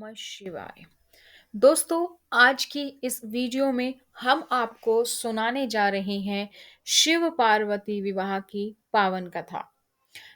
नमः शिवाय। दोस्तों, आज की इस वीडियो में हम आपको सुनाने जा रहे हैं शिव पार्वती विवाह की पावन कथा,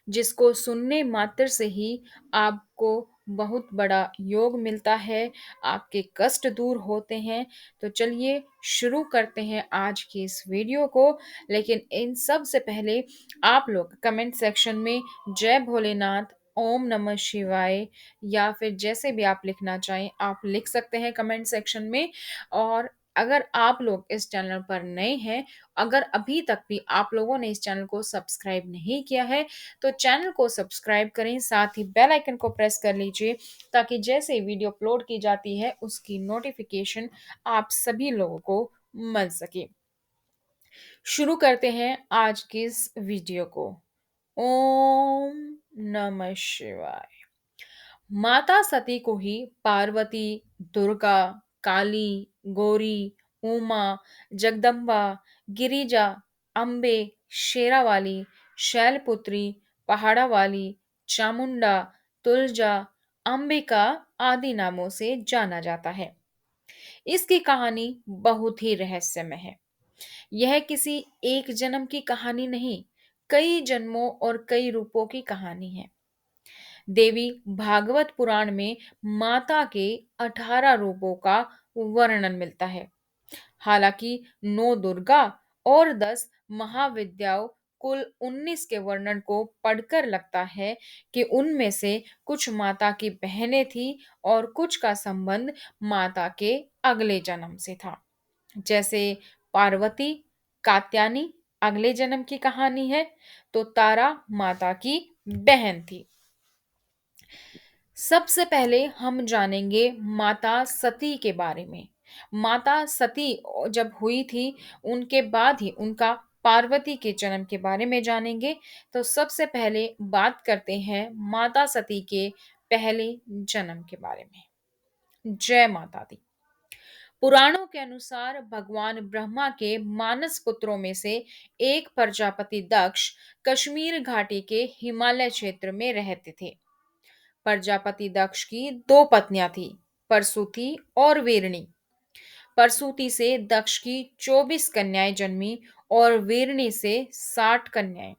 जिसको सुनने मात्र से ही आपको बहुत बड़ा योग मिलता है, आपके कष्ट दूर होते हैं। तो चलिए शुरू करते हैं आज की इस वीडियो को। लेकिन इन सब से पहले आप लोग कमेंट सेक्शन में जय भोलेनाथ, ओम नमः शिवाय या फिर जैसे भी आप लिखना चाहें आप लिख सकते हैं कमेंट सेक्शन में। और अगर आप लोग इस चैनल पर नए हैं, अगर अभी तक भी आप लोगों ने इस चैनल को सब्सक्राइब नहीं किया है, तो चैनल को सब्सक्राइब करें, साथ ही बेल आइकन को प्रेस कर लीजिए ताकि जैसे ही वीडियो अपलोड की जाती है उसकी नोटिफिकेशन आप सभी लोगों को मिल सके। शुरू करते हैं आज की इस वीडियो को। ओम नमः शिवाय। माता सती को ही पार्वती, दुर्गा, काली, गौरी, उमा, जगदम्बा, गिरिजा, अम्बे, शेरावाली, शैलपुत्री, पहाड़ा वाली, चामुंडा, तुलजा, अंबिका आदि नामों से जाना जाता है। इसकी कहानी बहुत ही रहस्यमय है। यह किसी एक जन्म की कहानी नहीं, कई जन्मों और कई रूपों की कहानी है। देवी भागवत पुराण में माता के 18 रूपों का वर्णन मिलता है। हालांकि 9 दुर्गा और 10 महाविद्याओं कुल 19 के वर्णन को पढ़कर लगता है कि उनमें से कुछ माता की बहनें थी और कुछ का संबंध माता के अगले जन्म से था। जैसे पार्वती, कात्यायनी अगले जन्म की कहानी है, तो तारा माता की बहन थी। सबसे पहले हम जानेंगे माता सती के बारे में। माता सती जब हुई थी, उनके बाद ही उनका पार्वती के जन्म के बारे में जानेंगे। तो सबसे पहले बात करते हैं माता सती के पहले जन्म के बारे में। जय माता दी। पुराणों के अनुसार भगवान ब्रह्मा के मानस पुत्रों में से एक प्रजापति दक्ष कश्मीर घाटी के हिमालय क्षेत्र में रहते थे। प्रजापति दक्ष की 2 पत्नियां थी, परसुति और वेरणी। परसुति से दक्ष की 24 कन्याएं जन्मी और वेरणी से 60 कन्याएं।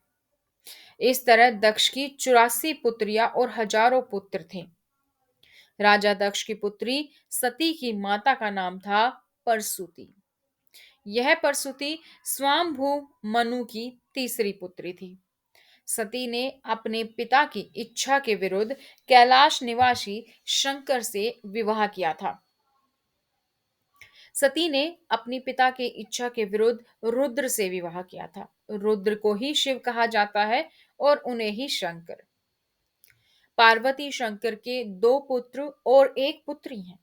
इस तरह दक्ष की 84 पुत्रियां और हजारों पुत्र थे। राजा दक्ष की पुत्री सती की माता का नाम था परसुति। यह परसुति स्वांभु मनु की तीसरी पुत्री थी। सती ने अपने पिता की इच्छा के विरुद्ध कैलाश निवासी शंकर से विवाह किया था। सती ने अपनी पिता के इच्छा के विरुद्ध रुद्र से विवाह किया था। रुद्र को ही शिव कहा जाता है और उन्हें ही शंकर। पार्वती शंकर के 2 पुत्र और एक पुत्री हैं।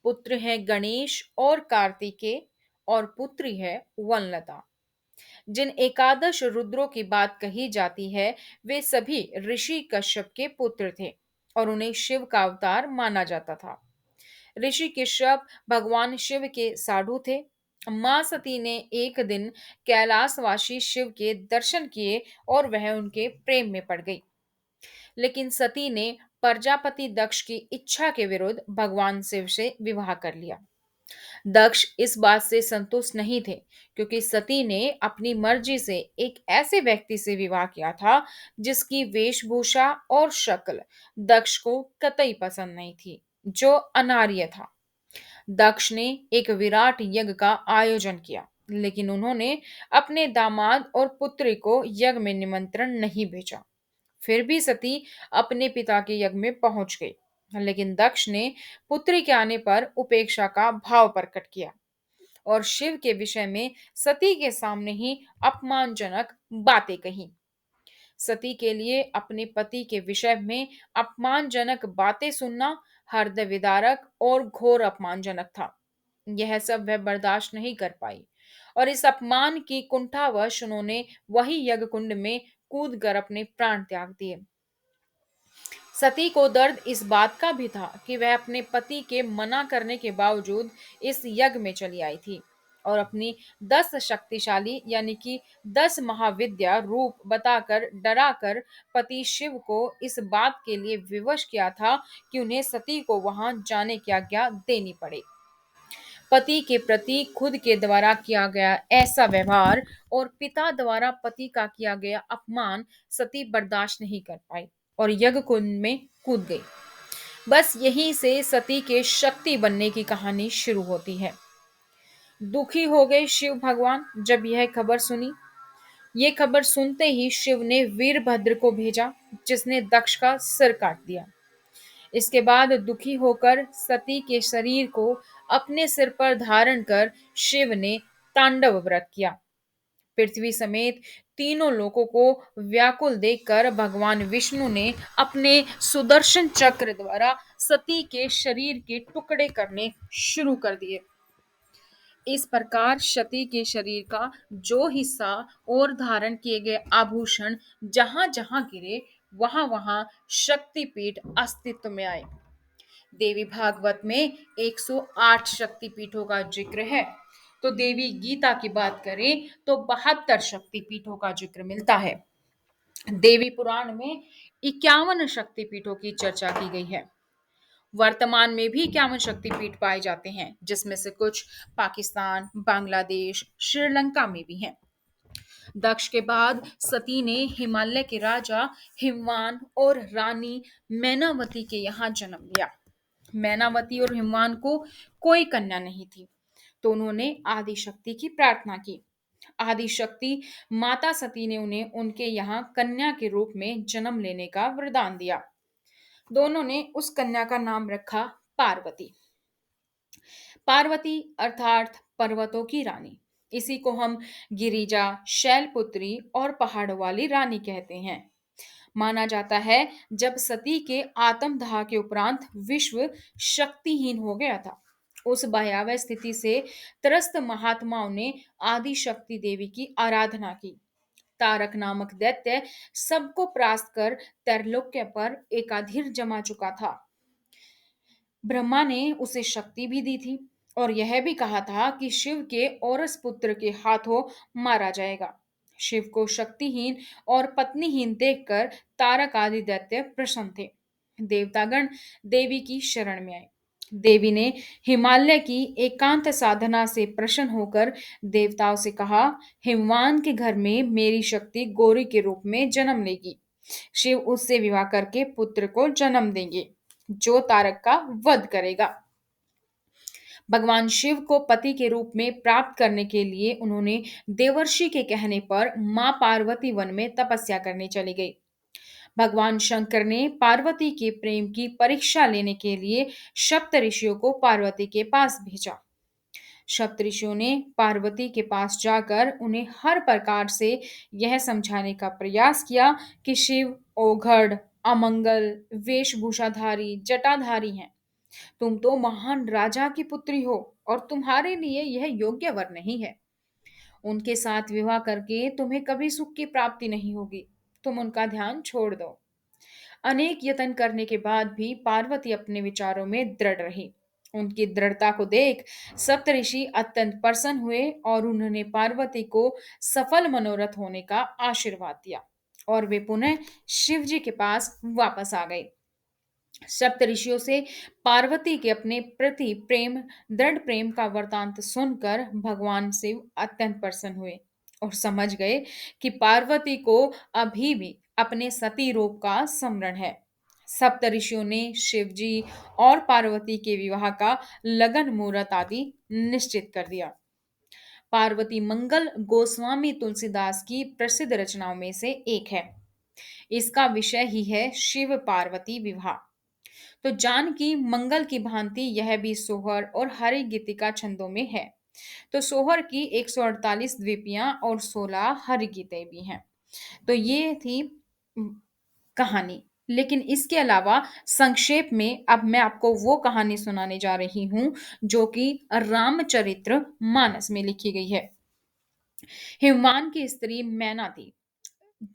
पुत्र हैं गणेश और कार्तिकेय और पुत्री है वनलता। जिन एकादश रुद्रों की बात कही जाती है, वे सभी ऋषि कश्यप के पुत्र थे और उन्हें शिव का अवतार माना जाता था। ऋषि कश्यप भगवान शिव के साधु थे। मां सती ने एक दिन कैलाशवासी शिव के दर्शन किए और वह उनके प्रेम में पड़ गई। लेकिन सती ने प्रजापति दक्ष की इच्छा के विरुद्ध भगवान शिव से विवाह कर लिया। दक्ष इस बात से संतुष्ट नहीं थे, क्योंकि सती ने अपनी मर्जी से एक ऐसे व्यक्ति से विवाह किया था जिसकी वेशभूषा और शक्ल दक्ष को कतई पसंद नहीं थी, जो अनार्य था। दक्ष ने एक विराट यज्ञ का आयोजन किया, लेकिन उन्होंने अपने दामाद और पुत्री को यज्ञ में निमंत्रण नहीं भेजा। फिर भी सती अपने पिता के यज्ञ में पहुंच गई, लेकिन दक्ष ने पुत्री के आने पर उपेक्षा का भाव प्रकट किया और शिव के विषय में सती के सामने ही अपमानजनक बातें कही। सती के लिए अपने पति के विषय में अपमानजनक बातें सुनना हृदय विदारक और घोर अपमानजनक था। यह सब वह बर्दाश्त नहीं कर पाई और इस अपमान की कुंठावश उन्होंने वही यज्ञ कुंड में कूदकर अपने प्राण त्याग दिए। सती को दर्द इस बात का भी था कि वह अपने पति के मना करने के बावजूद इस यज्ञ में चली आई थी। और अपनी 10 शक्तिशाली यानी कि 10 महाविद्या रूप बताकर डराकर पति शिव को इस बात के लिए विवश किया था कि उन्हें सती को वहां जाने की आज्ञा देनी पड़े। पति के प्रति खुद के द्वारा किया गया ऐसा व्यवहार और पिता द्वारा पति का किया गया अपमान सती बर्दाश्त नहीं कर पाई और यज्ञ कुंड में कूद गई। बस यहीं से सती के शक्ति बनने की कहानी शुरू होती है। दुखी हो गए शिव भगवान जब यह खबर सुनी। ये खबर सुनते ही शिव ने वीरभद्र को भेजा, जिसने दक्ष का सिर काट दिया। इसके बाद दुखी होकर सती के शरीर को अपने सिर पर धारण कर शिव ने तांडव व्रत किया। पृथ्वी समेत तीनों लोगों को व्याकुल देखकर भगवान विष्णु ने अपने सुदर्शन चक्र द्वारा सती के शरीर के टुकड़े करने शुरू कर दिए। इस प्रकार सती के शरीर का जो हिस्सा और धारण किए गए आभूषण जहां जहां गिरे, वहां वहां शक्तिपीठ अस्तित्व में आए। देवी भागवत में 108 शक्तिपीठों का जिक्र है। तो देवी गीता की बात करें तो 72 शक्तिपीठों का जिक्र मिलता है। देवी पुराण में 51 शक्तिपीठों की चर्चा की गई है। वर्तमान में भी 51 शक्तिपीठ पाए जाते हैं, जिसमें से कुछ पाकिस्तान, बांग्लादेश, श्रीलंका में भी हैं। दक्ष के बाद सती ने हिमालय के राजा हिमवान और रानी मैनावती के यहाँ जन्म लिया। मैनावती और हिमवान को कोई कन्या नहीं थी, तो उन्होंने आदि शक्ति की प्रार्थना की। आदि शक्ति माता सती ने उन्हें उनके यहाँ कन्या के रूप में जन्म लेने का वरदान दिया। दोनों ने उस कन्या का नाम रखा पार्वती। पार्वती अर्थात पर्वतों की रानी। इसी को हम गिरिजा, शैलपुत्री और पहाड़ों वाली रानी कहते हैं। माना जाता है जब सती के आत्मदाह के उपरांत विश्व शक्तिहीन हो गया था, उस भयावह स्थिति से त्रस्त महात्माओं ने आदि शक्ति देवी की आराधना की। तारक नामक दैत्य सबको परास्त कर त्रैलोक्य पर एकाधीर जमा चुका था। ब्रह्मा ने उसे शक्ति भी दी थी और यह भी कहा था कि शिव के औरस पुत्र के हाथों मारा जाएगा। शिव को शक्तिहीन और पत्नीहीन देखकर तारक आदि दैत्य प्रसन्न थे। देवतागण देवी की शरण में आए। देवी ने हिमालय की एकांत साधना से प्रसन्न होकर देवताओं से कहा, हिमवान के घर में मेरी शक्ति गौरी के रूप में जन्म लेगी। शिव उससे विवाह करके पुत्र को जन्म देंगे, जो तारक का वध करेगा। भगवान शिव को पति के रूप में प्राप्त करने के लिए उन्होंने देवर्षि के कहने पर मां पार्वती वन में तपस्या करने चली गई। भगवान शंकर ने पार्वती के प्रेम की परीक्षा लेने के लिए सप्त ऋषियों को पार्वती के पास भेजा। सप्त ऋषियों ने पार्वती के पास जाकर उन्हें हर प्रकार से यह समझाने का प्रयास किया कि शिव ओघड़, अमंगल, वेशभूषाधारी, जटाधारी हैं। तुम तो महान राजा की पुत्री हो और तुम्हारे लिए यह योग्य वर नहीं है। उनके साथ विवाह करके तुम्हें कभी सुख की प्राप्ति नहीं होगी। तुम उनका ध्यान छोड़ दो। अनेक यत्न करने के बाद भी पार्वती अपने विचारों में दृढ़ रही। उनकी दृढ़ता को देख सप्तऋषि अत्यंत प्रसन्न हुए और उन्होंने पार्वती को सफल मनोरथ होने का आशीर्वाद दिया और वे पुनः शिव जी के पास वापस आ गए। सप्त ऋषियों से पार्वती के अपने प्रति प्रेम, दृढ़ प्रेम का वृतांत सुनकर भगवान शिव अत्यंत प्रसन्न हुए और समझ गए कि पार्वती को अभी भी अपने सती रूप का स्मरण है। सप्त ऋषियों ने शिव जी और पार्वती के विवाह का लगन मुहूर्त आदि निश्चित कर दिया। पार्वती मंगल गोस्वामी तुलसीदास की प्रसिद्ध रचनाओं में से एक है। इसका विषय ही है शिव पार्वती विवाह। तो जानकी मंगल की भांति यह भी सोहर और हरि गीतिका छंदों में है। तो सोहर की 148 द्वीपियां और 16 हरि गीतें भी हैं। तो ये थी कहानी। लेकिन इसके अलावा संक्षेप में अब मैं आपको वो कहानी सुनाने जा रही हूं जो कि रामचरित्र मानस में लिखी गई है। हिमवान की स्त्री मैना थी।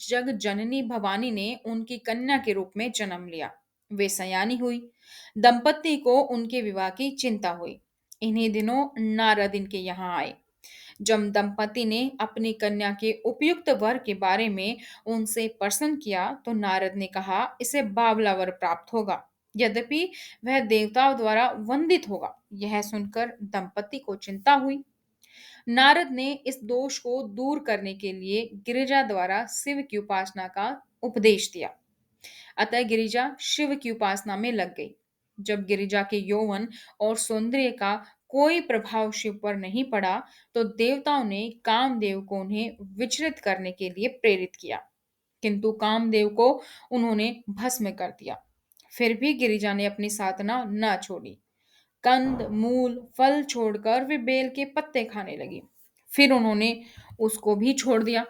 जग जननी भवानी ने उनकी कन्या के रूप में जन्म लिया। वे सयानी हुई। दंपति को उनके विवाह की चिंता हुई। इन्हीं दिनों नारद इनके यहाँ आए। जब दंपति ने अपनी कन्या के उपयुक्त वर के बारे में उनसे प्रश्न किया तो नारद ने कहा इसे बावला वर प्राप्त होगा, यद्यपि वह देवताओं द्वारा वंदित होगा। यह सुनकर दंपति को चिंता हुई। नारद ने इस दोष को दूर करने के लिए गिरिजा द्वारा शिव की उपासना का उपदेश दिया। अतः गिरिजा शिव की उपासना में लग गई। जब गिरिजा के यौवन और सौंदर्य का कोई प्रभाव शिव पर नहीं पड़ा तो देवताओं ने कामदेव को उन्हें विचलित करने के लिए प्रेरित किया, किंतु कामदेव को उन्होंने भस्म कर दिया। फिर भी गिरिजा ने अपनी साधना न छोड़ी। कंद मूल फल छोड़कर वे बेल के पत्ते खाने लगी। फिर उन्होंने उसको भी छोड़ दिया।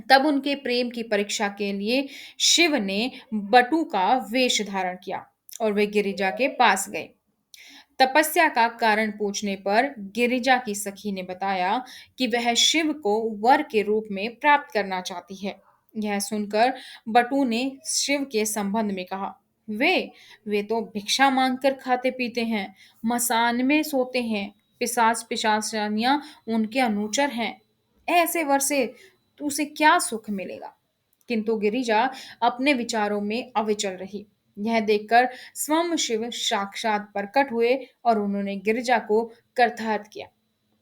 तब उनके प्रेम की परीक्षा के लिए शिव ने बटु का वेश धारण किया और वे गिरिजा के पास गए। तपस्या का कारण पूछने पर गिरिजा की सखी ने बताया कि वह शिव को वर के रूप में प्राप्त करना चाहती है। यह सुनकर बटू ने शिव के संबंध में कहा, वे वे तो भिक्षा मांगकर खाते पीते हैं, मसान में सोते हैं, पिशाच पिशाचानियां उनके अनुचर हैं। ऐसे वर से उसे क्या सुख मिलेगा? किंतु गिरिजा अपने विचारों में अविचल रही। यह देखकर स्वयं शिव साक्षात प्रकट हुए और उन्होंने गिरिजा को कर्तार्थ किया।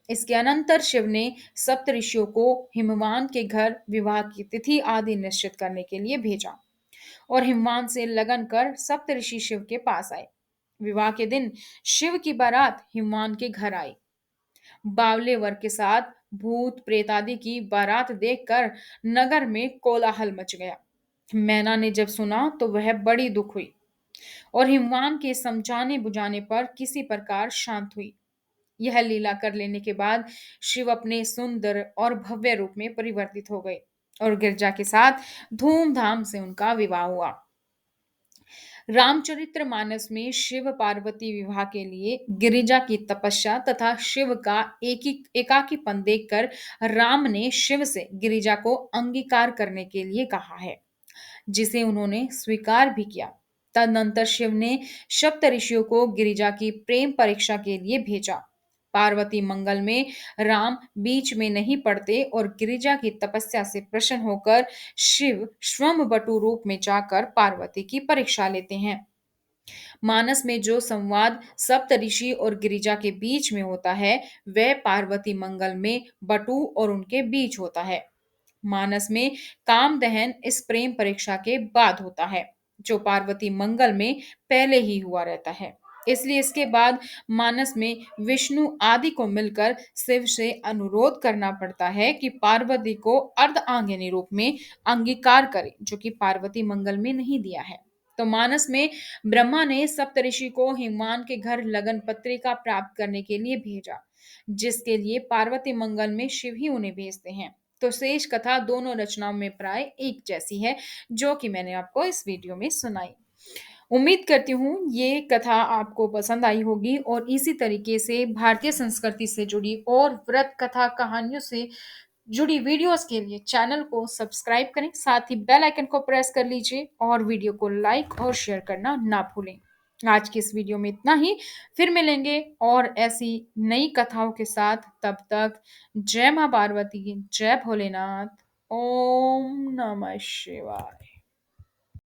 इसके अनंतर शिव ने सप्त ऋषियों को हिमवान के घर विवाह की तिथि आदि निश्चित करने के लिए भेजा और हिमवान से लगन कर सप्त ऋषि शिव के पास आए। विवाह के दिन शिव की बारात हिमवान के घर आई। बावले वर के साथ भूत प्रेत आदि की बारात देखकर नगर में कोलाहल मच गया। मैना ने जब सुना तो वह बड़ी दुख हुई और हिमवान के समझाने बुझाने पर किसी प्रकार शांत हुई। यह लीला कर लेने के बाद शिव अपने सुंदर और भव्य रूप में परिवर्तित हो गए और गिरजा के साथ धूमधाम से उनका विवाह हुआ। रामचरित्र मानस में शिव पार्वती विवाह के लिए गिरिजा की तपस्या तथा शिव का एकाकीपन देखकर राम ने शिव से गिरिजा को अंगीकार करने के लिए कहा है, जिसे उन्होंने स्वीकार भी किया। तदनंतर शिव ने सप्त ऋषियों को गिरिजा की प्रेम परीक्षा के लिए भेजा। पार्वती मंगल में राम बीच में नहीं पड़ते और गिरिजा की तपस्या से प्रसन्न होकर शिव स्वयं बटु रूप में जाकर पार्वती की परीक्षा लेते हैं। मानस में जो संवाद सप्त ऋषि और गिरिजा के बीच में होता है वह पार्वती मंगल में बटु और उनके बीच होता है। मानस में काम दहन इस प्रेम परीक्षा के बाद होता है, जो पार्वती मंगल में पहले ही हुआ रहता है। इसलिए इसके बाद मानस में विष्णु आदि को मिलकर शिव से अनुरोध करना पड़ता है कि पार्वती को अर्धआंगिनी रूप में अंगीकार करे, जो कि पार्वती मंगल में नहीं दिया है। तो मानस में ब्रह्मा ने सप्तऋषि को हिमवान के घर लगन पत्रिका प्राप्त करने के लिए भेजा, जिसके लिए पार्वती मंगल में शिव ही उन्हें भेजते हैं। तो शेष कथा दोनों रचनाओं में प्राय एक जैसी है, जो कि मैंने आपको इस वीडियो में सुनाई। उम्मीद करती हूँ ये कथा आपको पसंद आई होगी और इसी तरीके से भारतीय संस्कृति से जुड़ी और व्रत कथा कहानियों से जुड़ी वीडियोस के लिए चैनल को सब्सक्राइब करें, साथ ही बेल आइकन को प्रेस कर लीजिए और वीडियो को लाइक और शेयर करना ना भूलें। आज की इस वीडियो में इतना ही। फिर मिलेंगे और ऐसी नई कथाओं के साथ। तब तक जय मां पार्वती, जय भोलेनाथ, ओम नमः शिवाय।